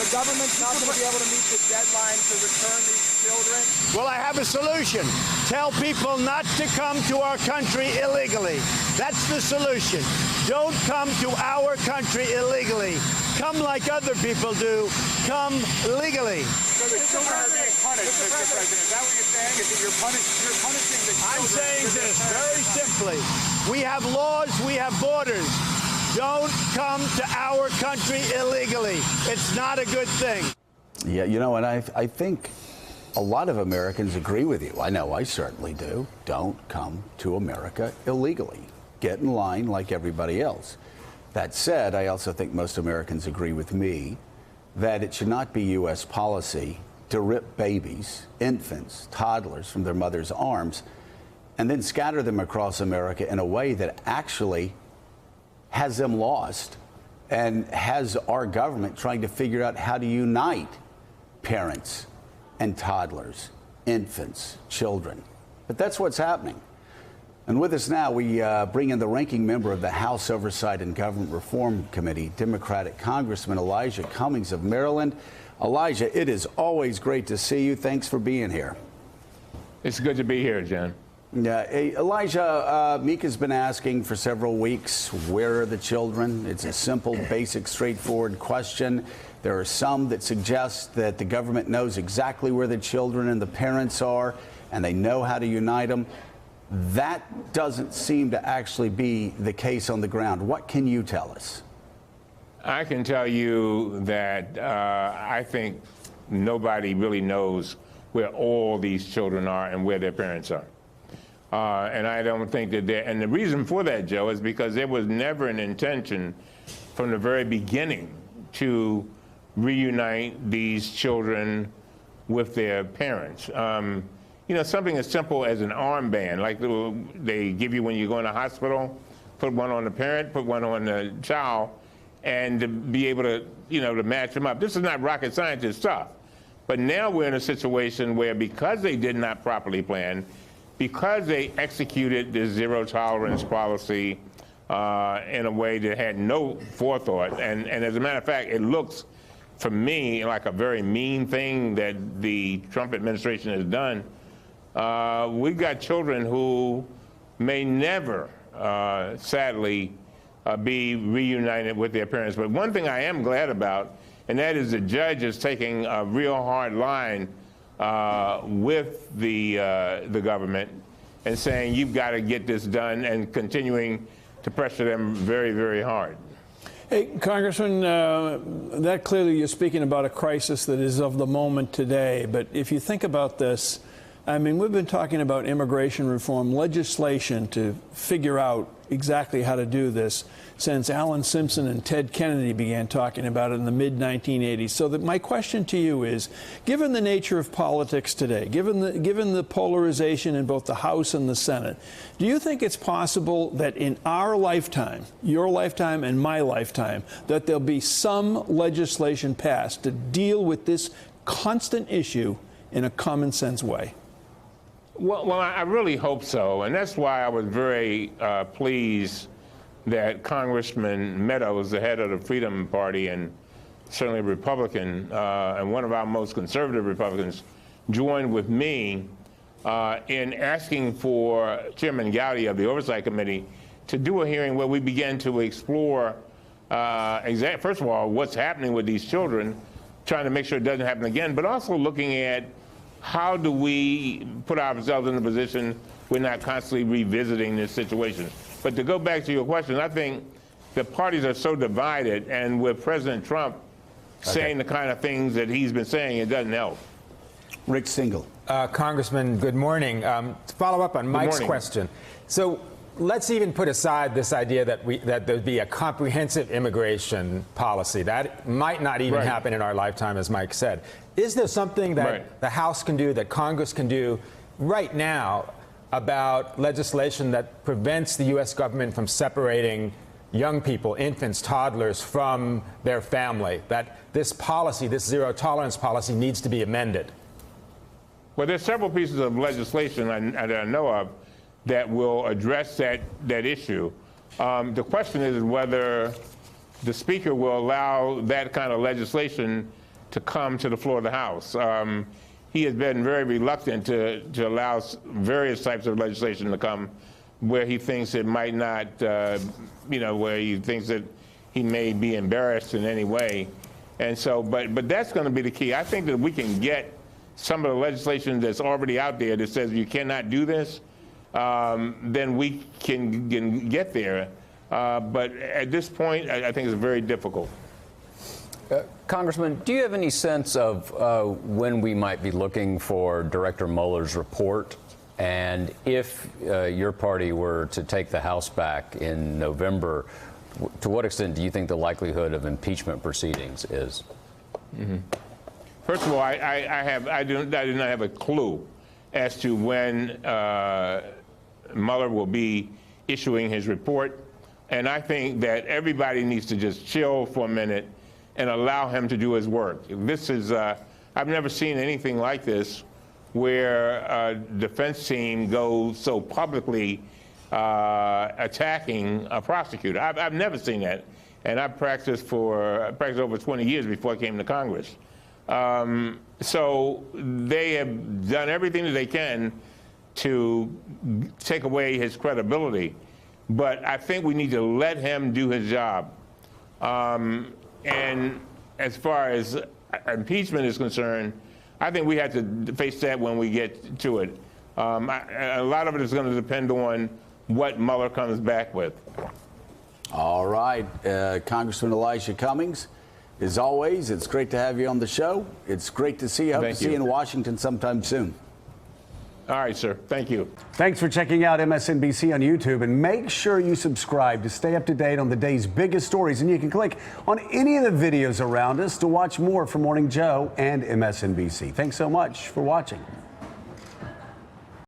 The government's not going to be able to meet the deadline to return these children. Well, I have a solution. Tell people not to come to our country illegally. That's the solution. Don't come to our country illegally. Come like other people do. Come legally. So the children are being punished, Mr. President. Is that what you're saying? Is that you're punishing the children? I'm saying this very simply. We have laws. We have borders. Don't come to our country illegally. It's not a good thing. Yeah, you know, and I think a lot of Americans agree with you. I know I certainly do. Don't come to America illegally. Get in line like everybody else. That said, I also think most Americans agree with me that it should not be U.S. policy to rip babies, infants, toddlers from their mother's arms and then scatter them across America in a way that actually has them lost and has our government trying to figure out how to unite parents and toddlers, infants, children. But that's what's happening. And with us now, we bring in the ranking member of the House Oversight and Government Reform Committee, Democratic Congressman Elijah Cummings of Maryland. Elijah, it is always great to see you. Thanks for being here. It's good to be here, John. Yeah, Elijah, Mika's been asking for several weeks, where are the children? It's a simple, basic, straightforward question. There are some that suggest that the government knows exactly where the children and the parents are, and they know how to unite them. That doesn't seem to actually be the case on the ground. What can you tell us? I can tell you that I think nobody really knows where all these children are and where their parents are. And I don't think that and the reason for that, Joe, is because there was never an intention from the very beginning to reunite these children with their parents. You know, something as simple as an armband, like they give you when you go in the hospital, put one on the parent, put one on the child, and to be able to, you know, to match them up. This is not rocket scientist stuff. But now we're in a situation where because they did not properly plan, because they executed this zero tolerance policy in a way that had no forethought, and as a matter of fact, it looks, for me, like a very mean thing that the Trump administration has done. We've got children who may never, sadly, be reunited with their parents. But one thing I am glad about, and that is the judge is taking a real hard line with the government and saying you've got to get this done and continuing to pressure them very, very hard. Hey, Congressman, that clearly you're speaking about a crisis that is of the moment today. But if you think about this, I mean, we've been talking about immigration reform legislation to figure out exactly how to do this since Alan Simpson and Ted Kennedy began talking about it in the mid-1980s. So my question to you is, given the nature of politics today, given the polarization in both the House and the Senate, do you think it's possible that in our lifetime, your lifetime and my lifetime, that there'll be some legislation passed to deal with this constant issue in a common sense way? Well, I really hope so, and that's why I was very pleased that Congressman Meadows, the head of the Freedom Party and certainly a Republican, and one of our most conservative Republicans, joined with me in asking for Chairman Gowdy of the Oversight Committee to do a hearing where we began to explore, first of all, what's happening with these children, trying to make sure it doesn't happen again, but also looking at how do we put ourselves in a position we're not constantly revisiting this situation. But to go back to your question, I think the parties are so divided, and with President Trump saying the kind of things that he's been saying, it doesn't help. Rick Singal. Congressman, good morning. To follow up on Mike's question, so let's even put aside this idea that there'd be a comprehensive immigration policy. That might not even happen in our lifetime, as Mike said. Is there something that the House can do, that Congress can do right now about legislation that prevents the U.S. government from separating young people, infants, toddlers, from their family, that this policy, this zero tolerance policy, needs to be amended? Well, there's several pieces of legislation I know of that will address that issue. The question is whether the Speaker will allow that kind of legislation to come to the floor of the House. He has been very reluctant to allow various types of legislation to come where he thinks it might not, where he thinks that he may be embarrassed in any way. And so, but that's going to be the key. I think that we can get some of the legislation that's already out there that says you cannot do this, then we can get there. But at this point, I think it's very difficult. Congressman, do you have any sense of when we might be looking for Director Mueller's report? And if your party were to take the House back in November, to what extent do you think the likelihood of impeachment proceedings is? Mm-hmm. First of all, I do not have a clue as to when Mueller will be issuing his report. And I think that everybody needs to just chill for a minute and allow him to do his work. This is, I've never seen anything like this where a defense team goes so publicly attacking a prosecutor. I've never seen that. And I practiced over 20 years before I came to Congress. So they have done everything that they can to take away his credibility. But I think we need to let him do his job. And as far as impeachment is concerned, I think we have to face that when we get to it. A lot of it is going to depend on what Mueller comes back with. All right, Congressman Elijah Cummings, as always, it's great to have you on the show. It's great to see you. I hope to see you in Washington sometime soon. All right, sir. Thank you. Thanks for checking out MSNBC on YouTube, and make sure you subscribe to stay up to date on the day's biggest stories. And you can click on any of the videos around us to watch more from Morning Joe and MSNBC. Thanks so much for watching.